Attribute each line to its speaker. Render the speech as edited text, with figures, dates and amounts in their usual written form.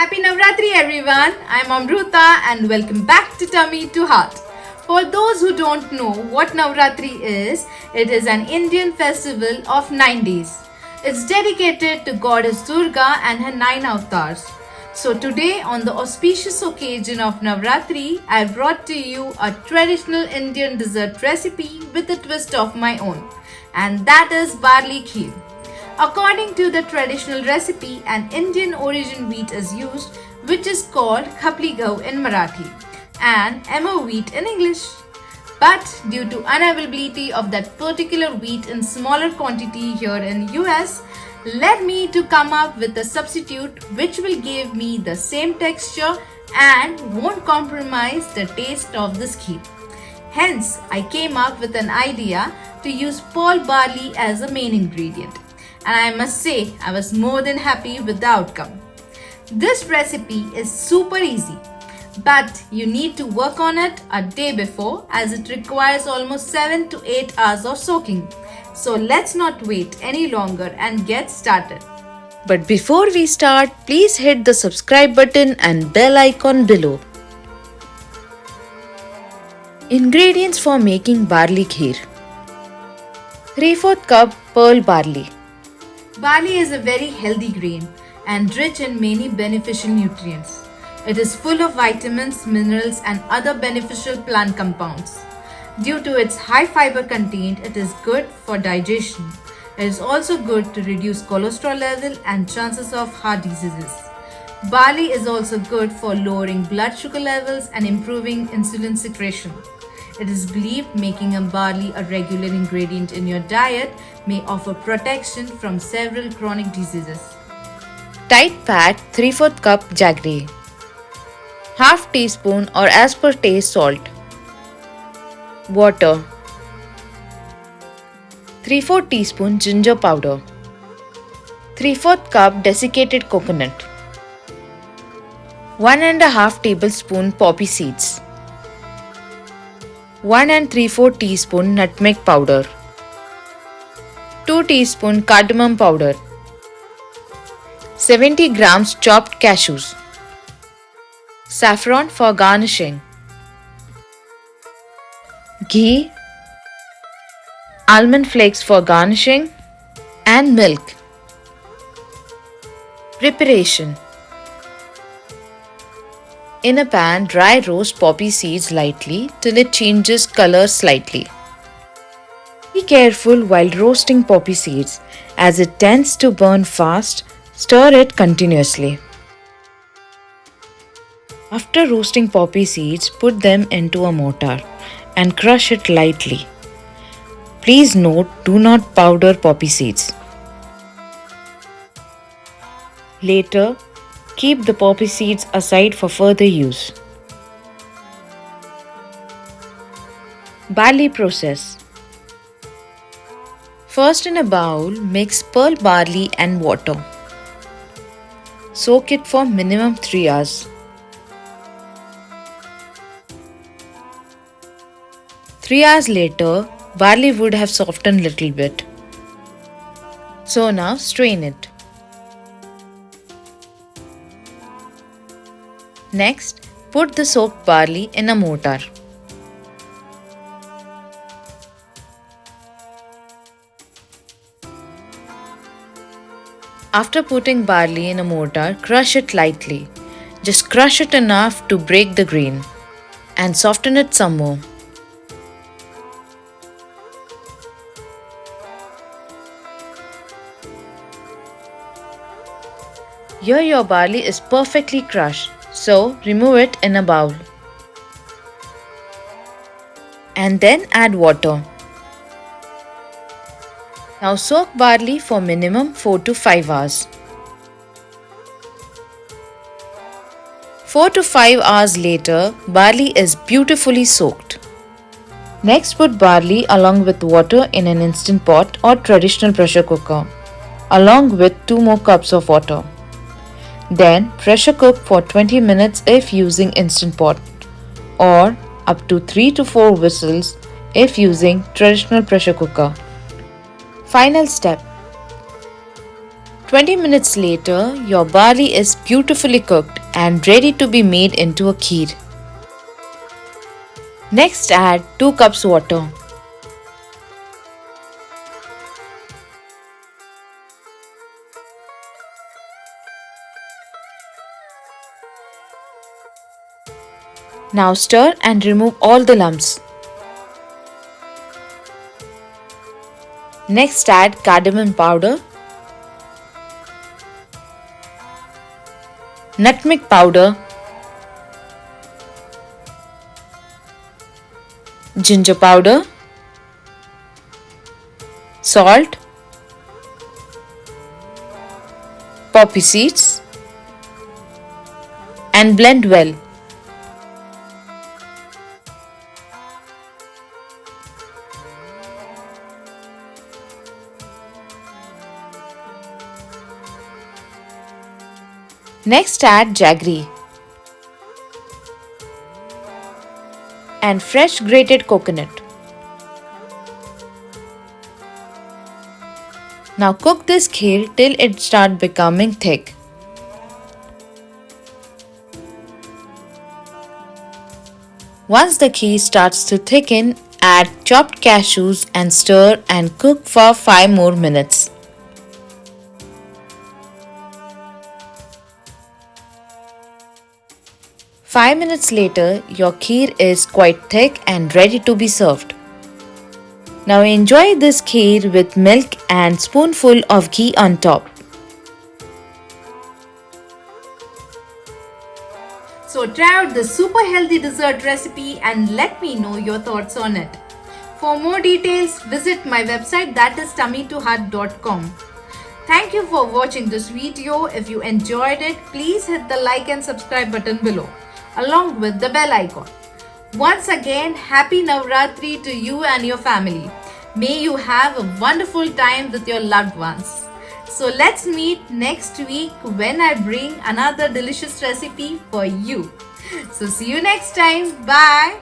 Speaker 1: Happy Navratri everyone, I'm Amruta and welcome back to Tummy to Heart. For those who don't know what Navratri is, it is an Indian festival of 9 days. It's dedicated to goddess Durga and her 9 avatars. So today on the auspicious occasion of Navratri, I brought to you a traditional Indian dessert recipe with a twist of my own, and that is barley kheer. According to the traditional recipe, an Indian origin wheat is used, which is called khapli gav in Marathi and emo wheat in English. But due to unavailability of that particular wheat in smaller quantity here in US, led me to come up with a substitute which will give me the same texture and won't compromise the taste of this kheer. Hence, I came up with an idea to use pearl barley as a main ingredient. And I must say, I was more than happy with the outcome. This recipe is super easy, but you need to work on it a day before as it requires almost 7 to 8 hours of soaking. So let's not wait any longer and get started.
Speaker 2: But before we start, please hit the subscribe button and bell icon below. Ingredients for making barley kheer. 3/4 cup pearl barley.
Speaker 1: Barley is a very healthy grain and rich in many beneficial nutrients. It is full of vitamins, minerals, and other beneficial plant compounds. Due to its high fiber content, it is good for digestion. It is also good to reduce cholesterol level and chances of heart diseases. Barley is also good for lowering blood sugar levels and improving insulin secretion. It is believed making a barley a regular ingredient in your diet may offer protection from several chronic diseases.
Speaker 2: Tight pack 3/4 cup jaggery. Half teaspoon or as per taste salt. Water. 3/4 teaspoon ginger powder. 3/4 cup desiccated coconut. 1.5 tablespoon poppy seeds. 1 3/4 teaspoon nutmeg powder. 2 teaspoon cardamom powder. 70 grams chopped cashews. Saffron for garnishing. Ghee. Almond flakes for garnishing. And milk. Preparation. In a pan, dry roast poppy seeds lightly till it changes color slightly. Be careful while roasting poppy seeds as it tends to burn fast. Stir it continuously. After roasting poppy seeds, put them into a mortar and crush it lightly. Please note, do not powder poppy seeds. Later, keep the poppy seeds aside for further use. Barley process. First, in a bowl, mix pearl barley and water. Soak it for minimum 3 hours. Three hours later, barley would have softened little bit. So now strain it. Next, put the soaked barley in a mortar. After putting barley in a mortar, crush it lightly. Just crush it enough to break the grain and soften it some more. Here your barley is perfectly crushed, so remove it in a bowl. And then add water. Now soak barley for minimum 4 to 5 hours. 4 to 5 hours later, barley is beautifully soaked. Next, put barley along with water in an instant pot or traditional pressure cooker, along with 2 more cups of water. Then pressure cook for 20 minutes if using instant pot, or up to 3 to 4 whistles if using traditional pressure cooker. Final step. 20 minutes later, your barley is beautifully cooked and ready to be made into a kheer. Next, add 2 cups water. Now stir and remove all the lumps. Next, add cardamom powder, nutmeg powder, ginger powder, salt, poppy seeds, and blend well. Next, add jaggery and fresh grated coconut. Now cook this kheer till it starts becoming thick. Once the kheer starts to thicken, add chopped cashews and stir and cook for 5 more minutes. Five minutes later, your kheer is quite thick and ready to be served. Now enjoy this kheer with milk and spoonful of ghee on top.
Speaker 1: So try out the super healthy dessert recipe and let me know your thoughts on it. For more details, visit my website, that is tummy2heart.com. Thank you for watching this video. If you enjoyed it, please hit the like and subscribe button below, along with the bell icon. Once again, happy Navratri to you and your family. May you have a wonderful time with your loved ones. So let's meet next week when I bring another delicious recipe for you. So see you next time. Bye.